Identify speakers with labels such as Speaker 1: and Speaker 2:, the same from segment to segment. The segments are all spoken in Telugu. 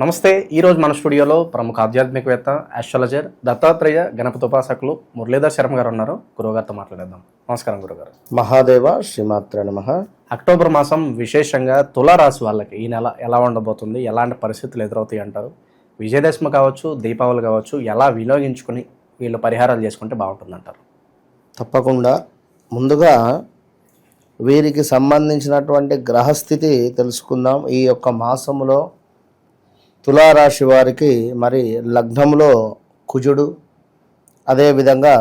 Speaker 1: నమస్తే. ఈరోజు మన స్టూడియోలో ప్రముఖ ఆధ్యాత్మికవేత్త ఆస్ట్రాలజర్ దత్తాత్రేయ గణపతి ఉపాసకులు మురళీధర్ శర్మ గారు ఉన్నారు. గురువుగారితో మాట్లాడేద్దాం. నమస్కారం గురుగారు.
Speaker 2: మహాదేవ శ్రీమాత్ర నమః.
Speaker 1: అక్టోబర్ మాసం విశేషంగా తులారాశి వాళ్ళకి ఈ నెల ఎలా ఉండబోతుంది, ఎలాంటి పరిస్థితులు ఎదురవుతాయి అంటారు? విజయదశమి కావచ్చు, దీపావళి కావచ్చు, ఎలా వినియోగించుకుని వీళ్ళు పరిహారాలు చేసుకుంటే బాగుంటుంది అంటారు?
Speaker 2: తప్పకుండా ముందుగా వీరికి సంబంధించినటువంటి గ్రహస్థితి తెలుసుకుందాం. ఈ యొక్క మాసములో తులారాశి వారికి మరి లగ్నంలో కుజుడు, అదేవిధంగా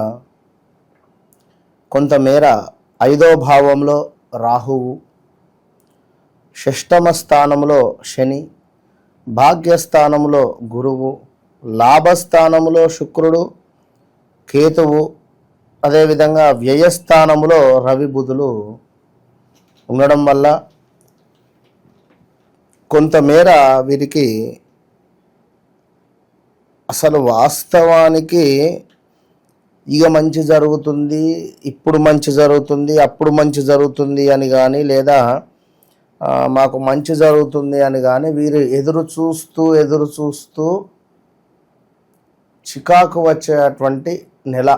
Speaker 2: కొంతమేర 5వ భావంలో రాహువు, షష్టమ స్థానంలో శని, భాగ్యస్థానంలో గురువు, లాభస్థానంలో శుక్రుడు, కేతువు, అదేవిధంగా వ్యయస్థానంలో రవి బుధులు ఉండడం వల్ల కొంతమేర వీరికి అసలు వాస్తవానికి ఇక మంచి జరుగుతుంది, ఇప్పుడు మంచి జరుగుతుంది, అప్పుడు మంచి జరుగుతుంది అని కానీ, లేదా మాకు మంచి జరుగుతుంది అని కానీ వీరు ఎదురు చూస్తూ చికాకు వచ్చేటువంటి నెల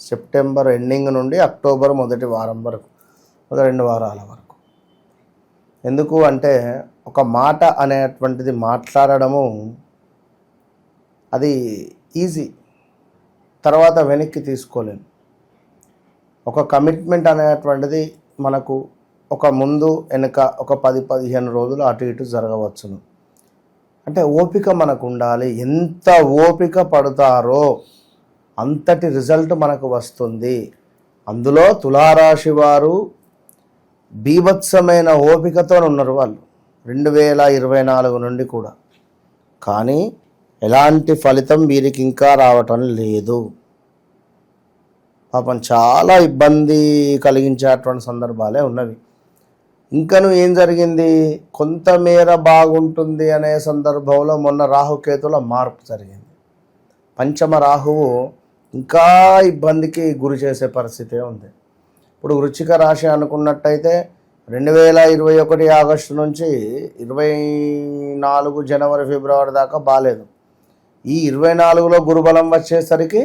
Speaker 2: సెప్టెంబర్ ఎండింగ్ నుండి అక్టోబర్ మొదటి వారం వరకు, 2 వారాల వరకు. ఎందుకు అంటే ఒక మాట అనేటువంటిది మాట్లాడడము అది ఈజీ, తర్వాత వెనక్కి తీసుకోలేము. ఒక కమిట్మెంట్ అనేటువంటిది మనకు ఒక ముందు వెనుక ఒక 10-15 రోజులు అటు ఇటు జరగవచ్చును. అంటే ఓపిక మనకు ఉండాలి. ఎంత ఓపిక పడతారో అంతటి రిజల్ట్ మనకు వస్తుంది. అందులో తులారాశి వారు బీభత్సమైన ఓపికతో ఉన్నారు వాళ్ళు 2024 నుండి కూడా. కానీ ఎలాంటి ఫలితం వీరికి ఇంకా రావటం లేదు. పాపం చాలా ఇబ్బంది కలిగించేటువంటి సందర్భాలే ఉన్నవి. ఇంకను ఏం జరిగింది, కొంతమేర బాగుంటుంది అనే సందర్భంలో మొన్న రాహుకేతుల మార్పు జరిగింది. పంచమ రాహువు ఇంకా ఇబ్బందికి గురి చేసే పరిస్థితే ఉంది. ఇప్పుడు వృశ్చిక రాశి అనుకున్నట్టయితే 2021 ఆగస్టు నుంచి 24 జనవరి ఫిబ్రవరి దాకా బాగాలేదు. ఈ 24లో గురుబలం వచ్చేసరికి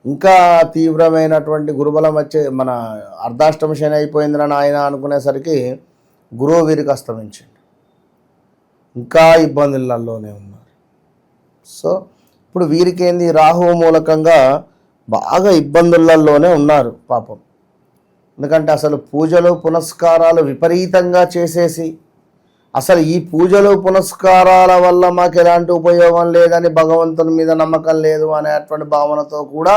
Speaker 2: ఇంకా తీవ్రమైనటువంటి గురుబలం వచ్చే, మన అర్ధాష్టమ శని అయిపోయిందని ఆయన అనుకునేసరికి గురువు వీరికి అస్తమించండి, ఇంకా ఇబ్బందులలోనే ఉన్నారు. సో ఇప్పుడు వీరికి ఏంది, రాహువు మూలకంగా బాగా ఇబ్బందులలోనే ఉన్నారు పాపం. ఎందుకంటే అసలు పూజలు పునస్కారాలు విపరీతంగా చేసేసి, అసలు ఈ పూజలు పునస్కారాల వల్ల మాకు ఎలాంటి ఉపయోగం లేదని, భగవంతుని మీద నమ్మకం లేదు అనేటువంటి భావనతో కూడా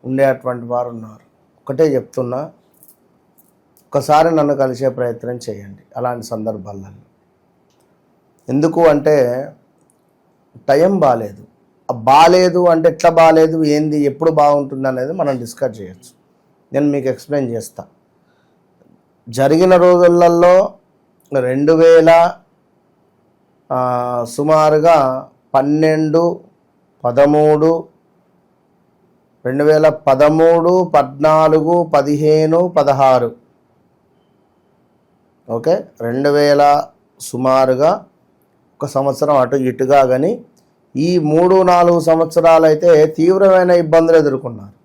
Speaker 2: ఉండేటువంటి వారు ఉన్నారు. ఒకటే చెప్తున్నా, ఒకసారి నన్ను కలిసే ప్రయత్నం చేయండి అలాంటి సందర్భాలలో. ఎందుకు అంటే టైం బాగాలేదు. బాగాలేదు అంటే ఎట్లా బాగాలేదు, ఏంది, ఎప్పుడు బాగుంటుంది అనేది మనం డిస్కస్ చేయొచ్చు. నేను మీకు ఎక్స్ప్లెయిన్ చేస్తా. జరిగిన రోజులలో 2000 సుమారుగా 12, 13, 2013, 14, 15, 16, ఓకే, 2000 సుమారుగా ఒక సంవత్సరం అటు ఇటుగా. కానీ ఈ 3-4 సంవత్సరాలు అయితే తీవ్రమైన ఇబ్బందులు ఎదుర్కొన్నారు.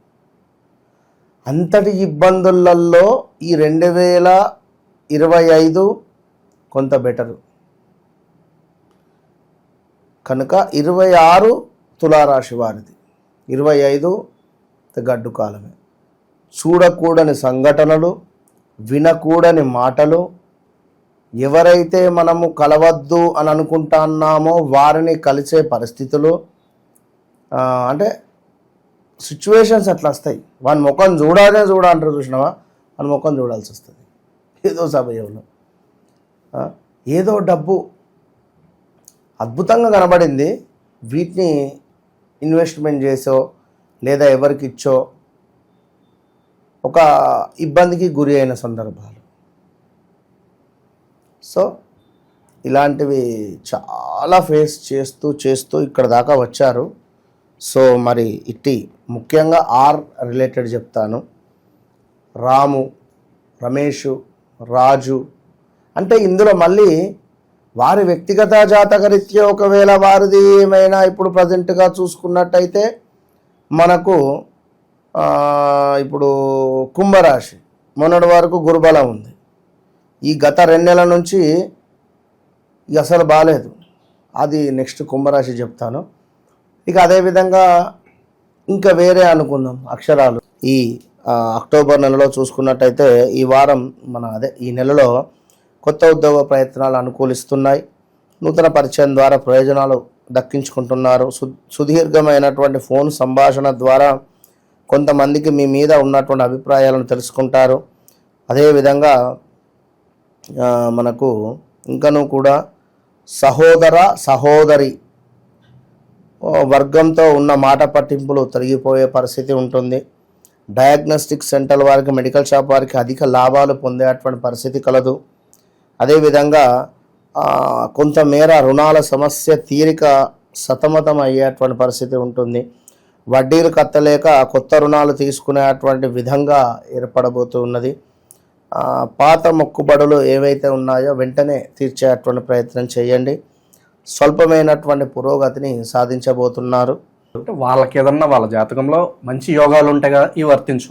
Speaker 2: అంతటి ఇబ్బందులలో ఈ 2025 కొంత బెటరు. కనుక 26 తులారాశి వారిది, 25 గడ్డు కాలమే. చూడకూడని సంఘటనలు, వినకూడని మాటలు, ఎవరైతే మనము కలవద్దు అని అనుకుంటున్నామో వారిని కలిసే పరిస్థితులు, అంటే సిచ్యువేషన్స్ అట్లా వస్తాయి. వాని ముఖం చూడాలంటారు, చూసినావా, వాని ముఖం చూడాల్సి వస్తుంది. ఏదో సమయంలో ఏదో డబ్బు అద్భుతంగా కనబడింది, వీటిని ఇన్వెస్ట్మెంట్ చేసో లేదా ఎవరికి ఇచ్చో ఒక ఇబ్బందికి గురి అయిన సందర్భాలు. సో ఇలాంటివి చాలా ఫేస్ చేస్తూ ఇక్కడ దాకా వచ్చారు. సో మరి ఇట్టి ముఖ్యంగా ఆర్ రిలేటెడ్ చెప్తాను. రాము, రమేషు, రాజు, అంటే ఇందులో మళ్ళీ వారి వ్యక్తిగత జాతకరీత్యా ఒకవేళ వారిది ఏమైనా ఇప్పుడు ప్రజెంట్గా చూసుకున్నట్టయితే మనకు ఇప్పుడు కుంభరాశి మొన్నటి వరకు గురుబలం ఉంది. ఈ గత 2 నెలల నుంచి ఇక అసలు బాగాలేదు. అది నెక్స్ట్ కుంభరాశి చెప్తాను. ఇక అదేవిధంగా ఇంకా వేరే అనుకుందాం అక్షరాలు. ఈ అక్టోబర్ నెలలో చూసుకున్నట్టయితే ఈ వారం ఈ నెలలో కొత్త ఉద్యోగ ప్రయత్నాలు అనుకూలిస్తున్నాయి. నూతన పరిచయం ద్వారా ప్రయోజనాలు దక్కించుకుంటున్నారు. సుదీర్ఘమైనటువంటి ఫోన్ సంభాషణ ద్వారా కొంతమందికి మీ మీద ఉన్నటువంటి అభిప్రాయాలను తెలుసుకుంటారు. అదేవిధంగా మనకు ఇంకనూ కూడా సహోదరి వర్గంతో ఉన్న మాట పట్టింపులు తొలగిపోయే పరిస్థితి ఉంటుంది. డయాగ్నోస్టిక్ సెంటర్ వారికి, మెడికల్ షాప్ వారికి అధిక లాభాలు పొందేటువంటి పరిస్థితి కలదు. అదేవిధంగా కొంతమేర రుణాల సమస్య తీరిక సతమతం అయ్యేటువంటి పరిస్థితి ఉంటుంది. వడ్డీలు కట్టలేక కొత్త రుణాలు తీసుకునేటువంటి విధంగా ఏర్పడబోతున్నది. పాత మొక్కుబడులు ఏవైతే ఉన్నాయో వెంటనే తీర్చేటువంటి ప్రయత్నం చేయండి. స్వల్పమైనటువంటి పురోగతిని సాధించబోతున్నారు.
Speaker 1: అంటే వాళ్ళకి ఏదన్నా వాళ్ళ జాతకంలో మంచి యోగాలు ఉంటాయి కదా, ఇవి వర్తించు.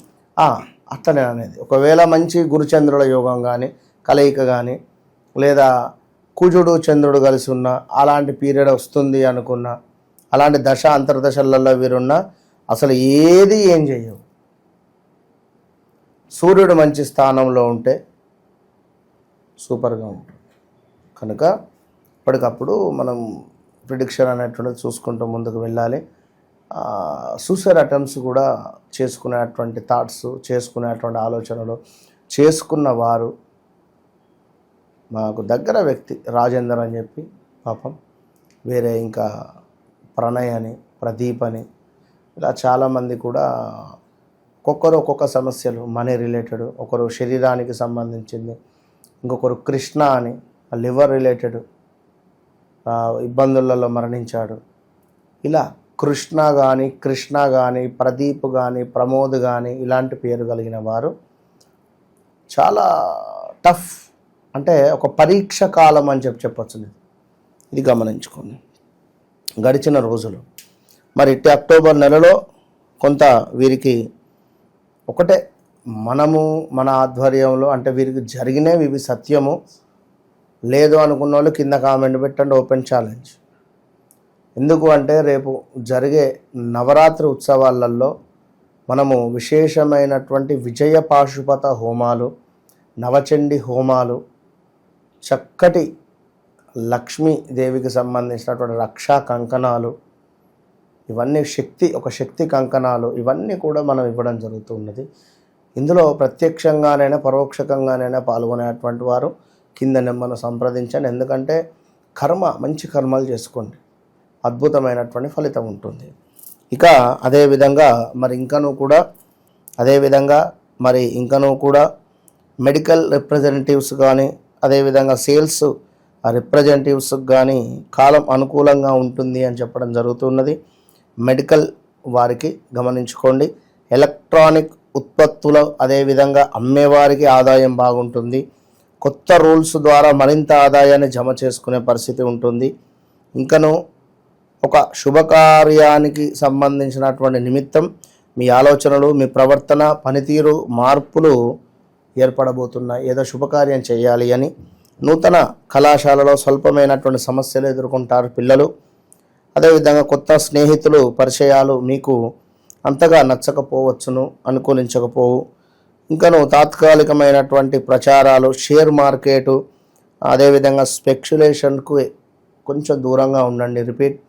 Speaker 2: అట్లనే అనేది ఒకవేళ మంచి గురుచంద్రుల యోగం కానీ, కలయిక కానీ, లేదా కుజుడు చంద్రుడు కలిసి ఉన్న అలాంటి పీరియడ్ వస్తుంది అనుకున్న, అలాంటి దశ అంతర్దశలలో వీరున్న అసలు ఏం చేయవు. సూర్యుడు మంచి స్థానంలో ఉంటే సూపర్గా ఉంటుంది. కనుక ఇప్పటికప్పుడు మనం ప్రిడిక్షన్ అనేటువంటిది చూసుకుంటూ ముందుకు వెళ్ళాలి. సూసైడ్ అటెంప్ట్స్ కూడా చేసుకునేటువంటి థాట్స్, చేసుకునేటువంటి ఆలోచనలు చేసుకున్న వారు మాకు దగ్గర వ్యక్తి రాజేందర్ అని చెప్పి పాపం, వేరే ఇంకా ప్రణయ్ అని, ప్రదీప్ అని, ఇలా చాలామంది కూడా ఒక్కొక్క సమస్యలు మనీ రిలేటెడ్, ఒకరు శరీరానికి సంబంధించింది, ఇంకొకరు కృష్ణ అని లివర్ రిలేటెడ్ ఇబ్బందులలో మరణించాడు. ఇలా కృష్ణ కానీ ప్రదీప్ కానీ ప్రమోద్ కానీ ఇలాంటి పేరు కలిగిన వారు చాలా టఫ్, అంటే ఒక పరీక్ష కాలం అని చెప్పచ్చు. ఇది గమనించుకోండి గడిచిన రోజులు. మరి ఇట్టి అక్టోబర్ నెలలో కొంత వీరికి ఒకటే, మనము మన ఆధ్వర్యంలో అంటే వీరికి జరిగినవి ఇవి సత్యము లేదు అనుకున్న వాళ్ళు కింద కామెంట్ పెట్టండి, ఓపెన్ ఛాలెంజ్. ఎందుకు అంటే రేపు జరిగే నవరాత్రి ఉత్సవాలలో మనము విశేషమైనటువంటి విజయ పాశుపత హోమాలు, నవచండి హోమాలు, చక్కటి లక్ష్మీదేవికి సంబంధించినటువంటి రక్షా కంకణాలు, ఇవన్నీ ఒక శక్తి కంకణాలు, ఇవన్నీ కూడా మనం ఇవ్వడం జరుగుతున్నది. ఇందులో ప్రత్యక్షంగానైనా పరోక్షంగానైనా పాల్గొనేటువంటి వారు కింద నెంబర్ను సంప్రదించండి. ఎందుకంటే మంచి కర్మలు చేసుకోండి, అద్భుతమైనటువంటి ఫలితం ఉంటుంది. ఇక అదేవిధంగా మరి ఇంకనూ కూడా మెడికల్ రిప్రజెంటేటివ్స్ కానీ, అదేవిధంగా సేల్స్ రిప్రజెంటేటివ్స్కి కానీ కాలం అనుకూలంగా ఉంటుంది అని చెప్పడం జరుగుతున్నది. మెడికల్ వారికి గమనించుకోండి. ఎలక్ట్రానిక్ ఉత్పత్తులు అదేవిధంగా అమ్మేవారికి ఆదాయం బాగుంటుంది. కొత్త రూల్స్ ద్వారా మరింత ఆదాయాన్ని జమ చేసుకునే పరిస్థితి ఉంటుంది. ఇంకను ఒక శుభకార్యానికి సంబంధించినటువంటి నిమిత్తం మీ ఆలోచనలు, మీ ప్రవర్తన, పనితీరు మార్పులు ఏర్పడబోతున్నాయి. ఏదో శుభకార్యం చేయాలి అని నూతన కళాశాలలో స్వల్పమైనటువంటి సమస్యలు ఎదుర్కొంటారు పిల్లలు. అదేవిధంగా కొత్త స్నేహితులు పరిచయాలు మీకు అంతగా నచ్చకపోవచ్చును, అనుకూలించకపోవు. ఇంకను తాత్కాలికమైనటువంటి ప్రచారాలు, షేర్ మార్కెటు, అదేవిధంగా స్పెక్యులేషన్కు కొంచెం దూరంగా ఉండండి. రిపీట్,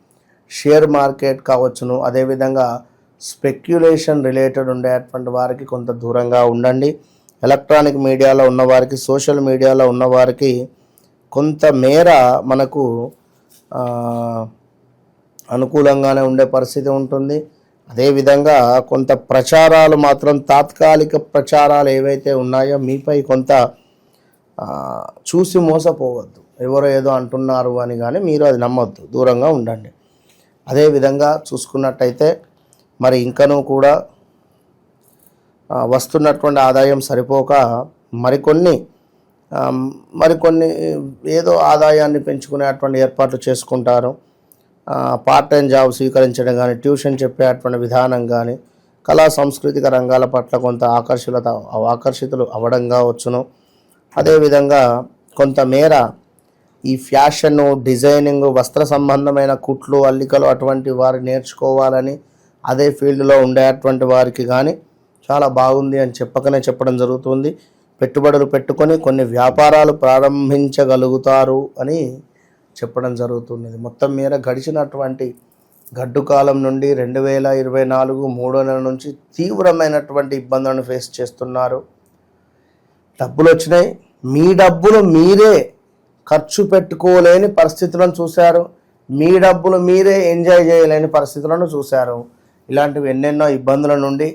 Speaker 2: షేర్ మార్కెట్ కావచ్చును, అదేవిధంగా స్పెక్యులేషన్ రిలేటెడ్ ఉండేటువంటి వారికి కొంత దూరంగా ఉండండి. ఎలక్ట్రానిక్ మీడియాలో ఉన్నవారికి, సోషల్ మీడియాలో ఉన్నవారికి కొంతమేర మనకు అనుకూలంగానే ఉండే పరిస్థితి ఉంటుంది. అదేవిధంగా కొంత ప్రచారాలు మాత్రం, తాత్కాలిక ప్రచారాలు ఏవైతే ఉన్నాయో మీపై కొంత చూసి మోసపోవద్దు. ఎవరో ఏదో అంటున్నారు అని కానీ మీరు అది నమ్మొద్దు, దూరంగా ఉండండి. అదేవిధంగా చూసుకున్నట్టయితే మరి ఇంకనూ కూడా వస్తున్నటువంటి ఆదాయం సరిపోక మరికొన్ని మరికొన్ని ఏదో ఆదాయాన్ని పెంచుకునేటువంటి ఏర్పాట్లు చేసుకుంటారు. పార్ట్ టైం జాబ్ స్వీకరించడం కానీ, ట్యూషన్ చెప్పేటువంటి విధానం కానీ, కళా సాంస్కృతిక రంగాల పట్ల కొంత ఆకర్షితులు అవ్వడం కావచ్చును. అదేవిధంగా కొంతమేర ఈ ఫ్యాషను, డిజైనింగ్, వస్త్ర సంబంధమైన కుట్లు, అల్లికలు అటువంటి వారు నేర్చుకోవాలని అదే ఫీల్డ్లో ఉండేటువంటి వారికి కానీ చాలా బాగుంది అని చెప్పడం జరుగుతుంది. పెట్టుబడులు పెట్టుకొని కొన్ని వ్యాపారాలు ప్రారంభించగలుగుతారు అని చెప్పడం జరుగుతున్నది. మొత్తం మీద గడిచినటువంటి గడ్డు కాలం నుండి 2024 3వ నెల నుంచి తీవ్రమైనటువంటి ఇబ్బందులను ఫేస్ చేస్తున్నారు. డబ్బులు వచ్చినాయి, మీ డబ్బులు మీరే ఖర్చు పెట్టుకోలేని పరిస్థితులను చూశారు, మీ డబ్బులు మీరే ఎంజాయ్ చేయలేని పరిస్థితులను చూశారు. ఇలాంటివి ఎన్నెన్నో ఇబ్బందుల నుండి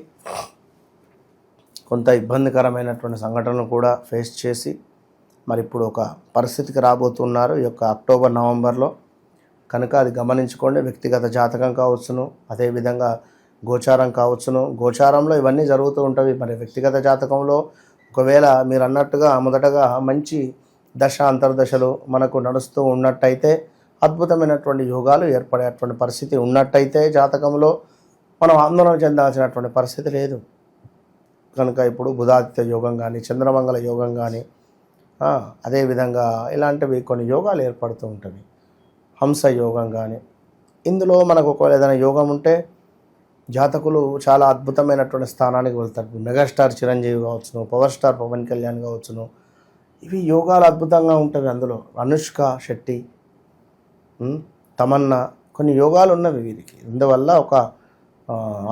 Speaker 2: కొంత ఇబ్బందికరమైనటువంటి సంఘటనలు కూడా ఫేస్ చేసి మరి ఇప్పుడు ఒక పరిస్థితికి రాబోతున్నారు ఈ యొక్క అక్టోబర్ నవంబర్లో. కనుక అది గమనించుకోండి. వ్యక్తిగత జాతకం కావచ్చును, అదేవిధంగా గోచారం కావచ్చును. గోచారంలో ఇవన్నీ జరుగుతూ ఉంటాయి. మరి వ్యక్తిగత జాతకంలో ఒకవేళ మీరు అన్నట్టుగా మొదటగా మంచి దశ అంతర్దశలు మనకు నడుస్తూ ఉన్నట్టయితే అద్భుతమైనటువంటి యోగాలు ఏర్పడేటువంటి పరిస్థితి ఉన్నట్టయితే జాతకంలో మనం ఆందోళన చెందాల్సినటువంటి పరిస్థితి లేదు. కనుక ఇప్పుడు బుధాదిత్య యోగం కానీ, చంద్రమంగళ యోగం కానీ, అదేవిధంగా ఇలాంటివి కొన్ని యోగాలు ఏర్పడుతూ ఉంటాయి. హంస యోగం కానీ, ఇందులో మనకు ఒకవేళ ఏదైనా యోగం ఉంటే జాతకులు చాలా అద్భుతమైనటువంటి స్థానానికి వెళ్తారు. మెగాస్టార్ చిరంజీవి కావచ్చును, పవర్ స్టార్ పవన్ కళ్యాణ్ కావచ్చును. ఇవి యోగాలు అద్భుతంగా ఉంటాయి. అందులో అనుష్క శెట్టి, తమన్నా, కొన్ని యోగాలు ఉన్నవి వీరికి. ఇందువల్ల ఒక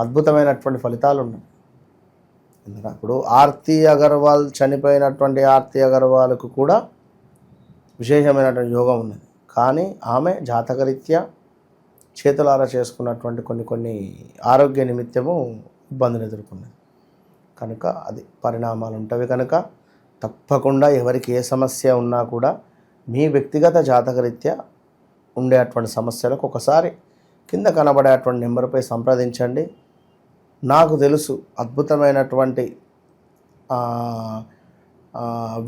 Speaker 2: అద్భుతమైనటువంటి ఫలితాలు ఉన్నాయి. ఎందుకంటే ఇప్పుడు ఆర్తి అగర్వాల్, చనిపోయినటువంటి ఆర్తి అగర్వాల్కు కూడా విశేషమైనటువంటి యోగం ఉన్నది. కానీ ఆమె జాతకరీత్యా చేతులారా చేసుకున్నటువంటి కొన్ని ఆరోగ్య నిమిత్తము ఇబ్బందులు ఎదుర్కొన్నది. కనుక అది పరిణామాలు ఉంటవి. కనుక తప్పకుండా ఎవరికి ఏ సమస్య ఉన్నా కూడా మీ వ్యక్తిగత జాతకరీత్యా ఉండేటువంటి సమస్యలకు ఒకసారి కింద కనబడేటువంటి నెంబర్పై సంప్రదించండి. నాకు తెలుసు అద్భుతమైనటువంటి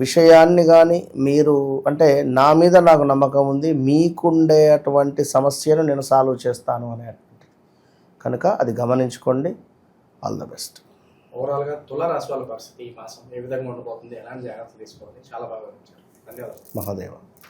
Speaker 2: విషయాన్ని కానీ మీరు అంటే నా మీద నాకు నమ్మకం ఉంది, మీకుండేటువంటి సమస్యను నేను సాల్వ్ చేస్తాను అనేటువంటి. కనుక అది గమనించుకోండి. All the best.
Speaker 1: ఓవరాల్గా తులారాశి వాళ్ళ పరిస్థితి ఈ మాసం ఏ విధంగా ఉండబోతుంది, ఎలాంటి జాగ్రత్తలు తీసుకోవాలి, చాలా బాగా వివరించారు. ధన్యవాదాలు.
Speaker 2: మహాదేవ.